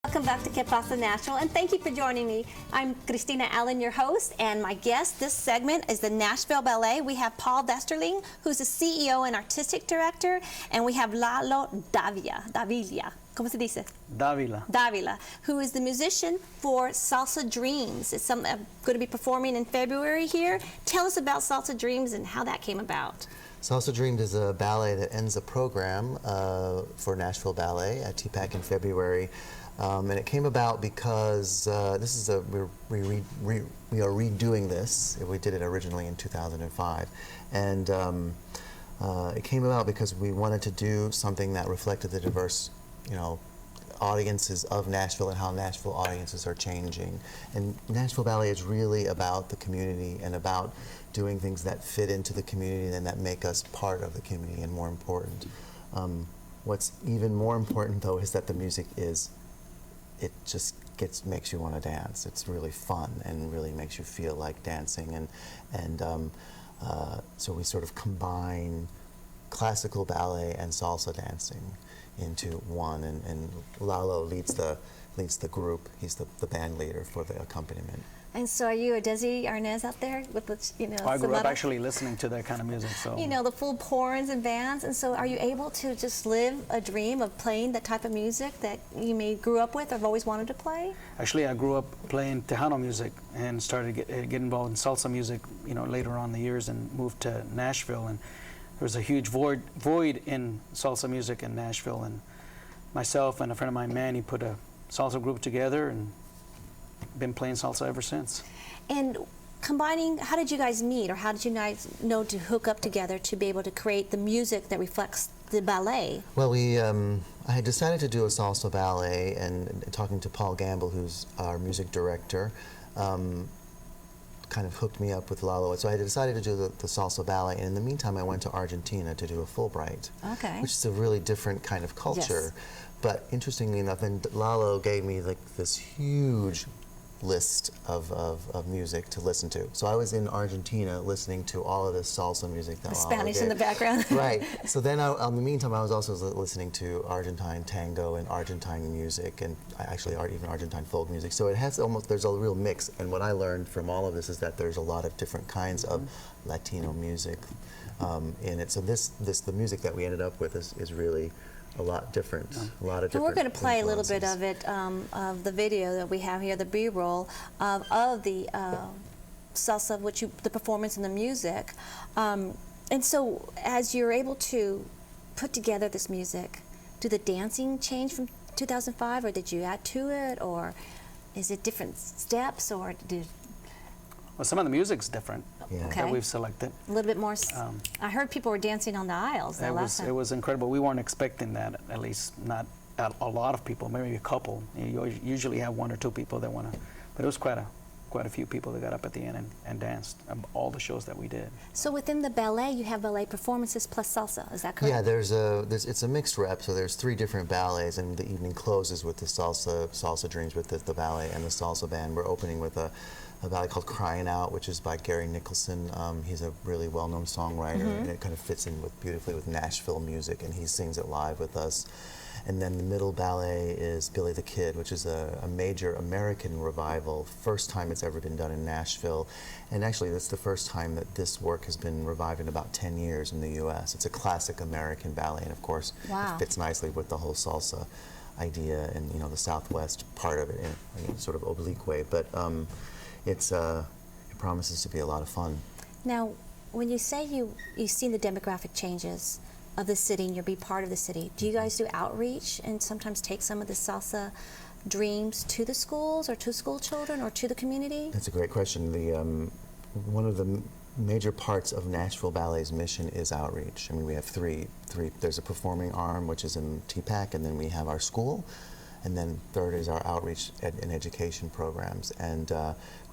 Welcome back to Pasa Nashville, and thank you for joining me. I'm Christina Allen, your host, and my guest this segment is the Nashville Ballet. We have Paul Westerling, who's the CEO and artistic director, and we have Lalo Davila, ¿cómo se dice? Davila, who is the musician for Salsa Dreams. It's something I'm going to be performing in February here. Tell us about Salsa Dreams and how that came about. Salsa Dreams is a ballet that ends a program for Nashville Ballet at TPAC in February. And it came about because this is we are redoing this. We did it originally in 2005, and it came about because we wanted to do something that reflected the diverse, audiences of Nashville and how Nashville audiences are changing. And Nashville Ballet is really about the community and about doing things that fit into the community and that make us part of the community. And more important, what's even more important though is that the music is. It just makes you want to dance. It's really fun and really makes you feel like dancing. And so we sort of combine classical ballet and salsa dancing into one. And Lalo leads the group. He's the band leader for the accompaniment. And so are you a Desi Arnaz out there with the, I grew up actually listening to that kind of music. So the full horns and bands. And so are you able to just live a dream of playing that type of music that you grew up with or have always wanted to play? Actually, I grew up playing Tejano music and started to get involved in salsa music, later on in the years, and moved to Nashville. And there was a huge void in salsa music in Nashville. And myself and a friend of mine, Manny, put a salsa group together and been playing salsa ever since. And combining, how did you guys meet, or how did you guys know to hook up together to be able to create the music that reflects the ballet? Well, I had decided to do a salsa ballet, and talking to Paul Gamble, who's our music director, kind of hooked me up with Lalo. So I decided to do the salsa ballet, and in the meantime I went to Argentina to do a Fulbright, which is a really different kind of culture. Yes. But interestingly enough, then Lalo gave me this huge list of music to listen to. So I was in Argentina listening to all of this salsa music that Spanish in the background. Right. So then in the meantime I was also listening to Argentine tango and Argentine music, and actually even Argentine folk music. So it has there's a real mix, and what I learned from all of this is that there's a lot of different kinds of Latino music in it. So the music that we ended up with is really a lot different, And we're going to play a little bit of it, of the video that we have here, the B-roll of the salsa, the performance and the music. And so as you're able to put together this music, did the dancing change from 2005, or did you add to it, or is it different steps, or Well, some of the music's different that we've selected. A little bit more. I heard people were dancing on the aisles last time. It was incredible. We weren't expecting that, at least not a lot of people, maybe a couple. You usually have one or two people that want to, but it was quite a few people that got up at the end and danced all the shows that we did. So within the ballet, you have ballet performances plus salsa, is that correct? Yeah, it's a mixed rep, so there's 3 different ballets, and the evening closes with the Salsa Dreams with the ballet and the salsa band. We're opening with a ballet called Cryin Out, which is by Gary Nicholson. He's a really well-known songwriter, and it kind of fits in beautifully with Nashville music, and he sings it live with us. And then the middle ballet is Billy the Kid, which is a major American revival, first time it's ever been done in Nashville. And actually, it's the first time that this work has been revived in about 10 years in the U.S. It's a classic American ballet, and of course, it fits nicely with the whole salsa idea and the Southwest part of it in a sort of oblique way. But it promises to be a lot of fun. Now, when you say you've seen the demographic changes of the city and you'll be part of the city, do you guys do outreach and sometimes take some of the Salsa Dreams to the schools or to school children or to the community? That's a great question. One of the major parts of Nashville Ballet's mission is outreach. I mean, we have three. There's a performing arm, which is in TPAC, and then we have our school. And then third is our outreach and education programs. And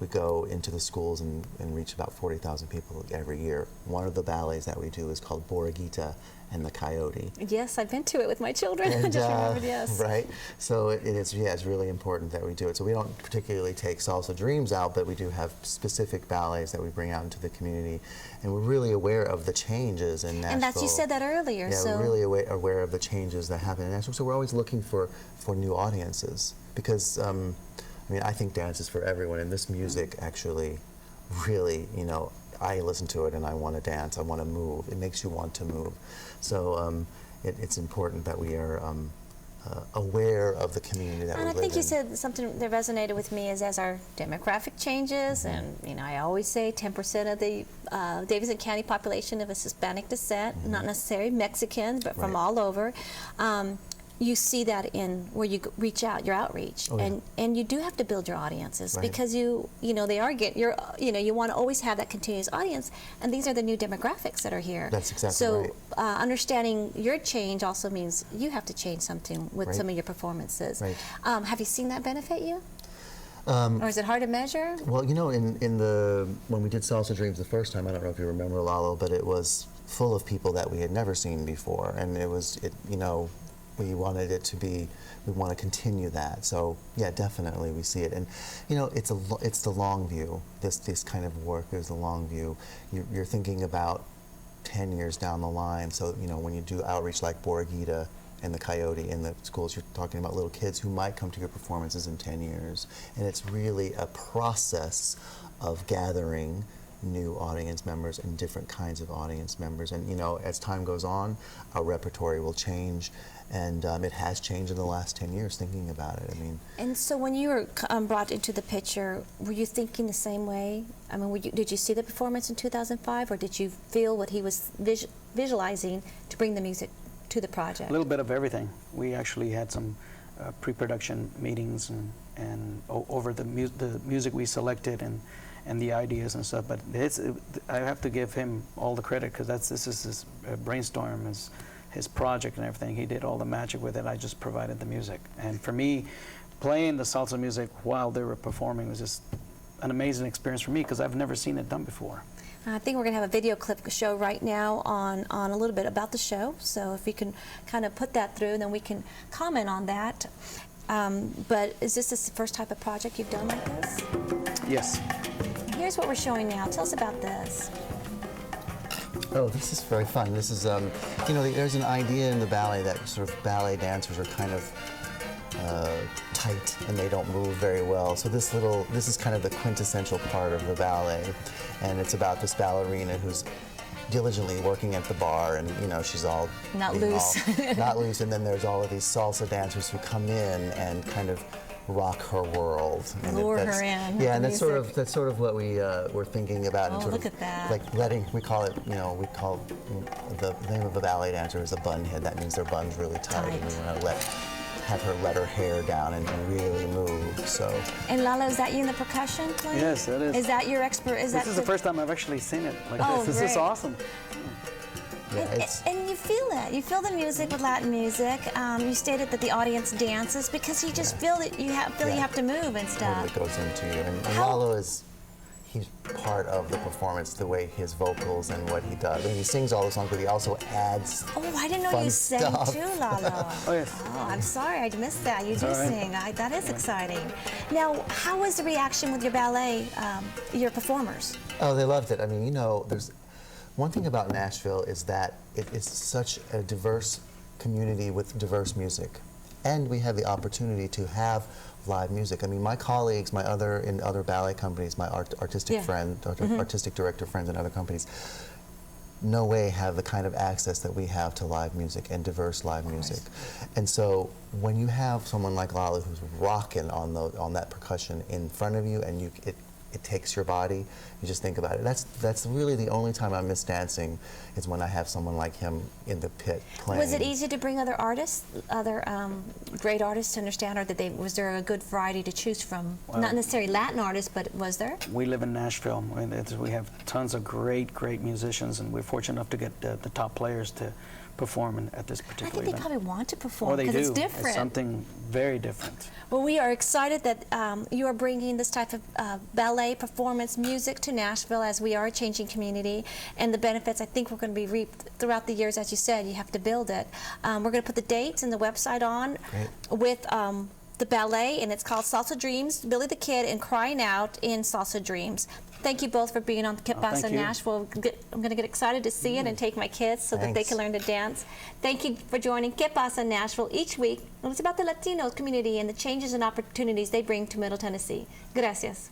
we go into the schools and reach about 40,000 people every year. One of the ballets that we do is called Borreguita and the Coyote. Yes, I've been to it with my children. And, I just remembered, yes. Right. So it's really important that we do it. So we don't particularly take Salsa Dreams out, but we do have specific ballets that we bring out into the community. And we're really aware of the changes in Nashville. And that's, you said that earlier. Yeah, so we're really aware of the changes that happen in Nashville. So we're always looking for new audiences, because I mean, I think dance is for everyone, and this music actually really, you know, I listen to it and I want to dance, I want to move. It makes you want to move. So it's important that we are aware of the community that we live in. And I think you said something that resonated with me is as our demographic changes, and you know, I always say 10% of the Davidson County population of is Hispanic descent, not necessarily Mexican, but from all over. You see that in where you reach out, your outreach, and you do have to build your audiences because you know they are you want to always have that continuous audience, and these are the new demographics that are here. That's exactly so, right. Understanding your change also means you have to change something with some of your performances. Right. Have you seen that benefit you? Or is it hard to measure? Well, you know, when we did Salsa Dreams the first time, I don't know if you remember, Lalo, but it was full of people that we had never seen before, and you know, we wanted it to be, we want to continue that. So yeah, definitely we see it. And you know, it's the long view. This kind of work is the long view. You're thinking about 10 years down the line. So you know, when you do outreach like Borreguita and the Coyote in the schools, you're talking about little kids who might come to your performances in 10 years. And it's really a process of gathering new audience members and different kinds of audience members. And you know, as time goes on, our repertory will change. And it has changed in the last 10 years, thinking about it. I mean. And so when you were brought into the picture, were you thinking the same way? I mean, did you see the performance in 2005, or did you feel what he was visualizing to bring the music to the project? A little bit of everything. We actually had some pre-production meetings and over the music we selected and the ideas and stuff. But I have to give him all the credit because this is his brainstorm. His project and everything. He did all the magic with it. I just provided the music. And for me, playing the salsa music while they were performing was just an amazing experience for me because I've never seen it done before. I think we're going to have a video clip show right now on a little bit about the show. So if you can kind of put that through, then we can comment on that. But is this the first type of project you've done like this? Yes. Here's what we're showing now. Tell us about this. Oh, this is very fun. This is, you know, there's an idea in the ballet that sort of ballet dancers are kind of tight and they don't move very well. So this is kind of the quintessential part of the ballet, and it's about this ballerina who's diligently working at the bar, and you know, she's all not loose, not loose. And then there's all of these salsa dancers who come in and kind of rock her world, and lure her in. Yeah, and that's sort of what we were thinking about. Oh, and sort look of at that! Like we call the name of a ballet dancer is a bun head. That means their bun's really tight. And we want to have her let her hair down and really move. So. And Lalo, is that you in the percussion playing? Yes, that is. Is that your expert? This is the first time I've actually seen it like this. This is awesome. Yeah, and you feel it. You feel the music with Latin music. You stated that the audience dances because you just feel that you have to move and stuff. It goes into you. And Lalo he's part of the performance, the way his vocals and what he does. I mean, he sings all the songs, but he also adds. Oh, I didn't know you sang too, Lalo. Oh, yes. Oh, I'm sorry, I missed that. You do sing. That is exciting. Now, how was the reaction with your ballet, your performers? Oh, they loved it. I mean, you know, there's one thing about Nashville is that it is such a diverse community with diverse music. And we have the opportunity to have live music. I mean, my colleagues, in other ballet companies, my artistic director friends in other companies, no way have the kind of access that we have to live music and diverse live music. And so when you have someone like Lalo who's rocking on that percussion in front of you, and it takes your body, you just think about it. That's really the only time I miss dancing is when I have someone like him in the pit playing. Was it easy to bring other artists, great artists to understand, or was there a good variety to choose from? Well, not necessarily Latin artists, but was there? We live in Nashville. We have tons of great musicians, and we're fortunate enough to get the top players to perform at this particular event. I think they probably want to perform because it's different. It's something very different. Well, we are excited that you are bringing this type of ballet performance music to Nashville as we are a changing community, and the benefits I think we're going to be reaped throughout the years. As you said, you have to build it. We're going to put the dates and the website on with the ballet, and it's called Salsa Dreams, Billy the Kid and Cryin Out in Salsa Dreams. Thank you both for being on Kid Pasa thank you. Nashville. I'm going to get excited to see it and take my kids so that they Thanks. can learn to dance. Thank you for joining Kid Pasa Nashville each week. It's about the Latino community and the changes and opportunities they bring to Middle Tennessee. Gracias.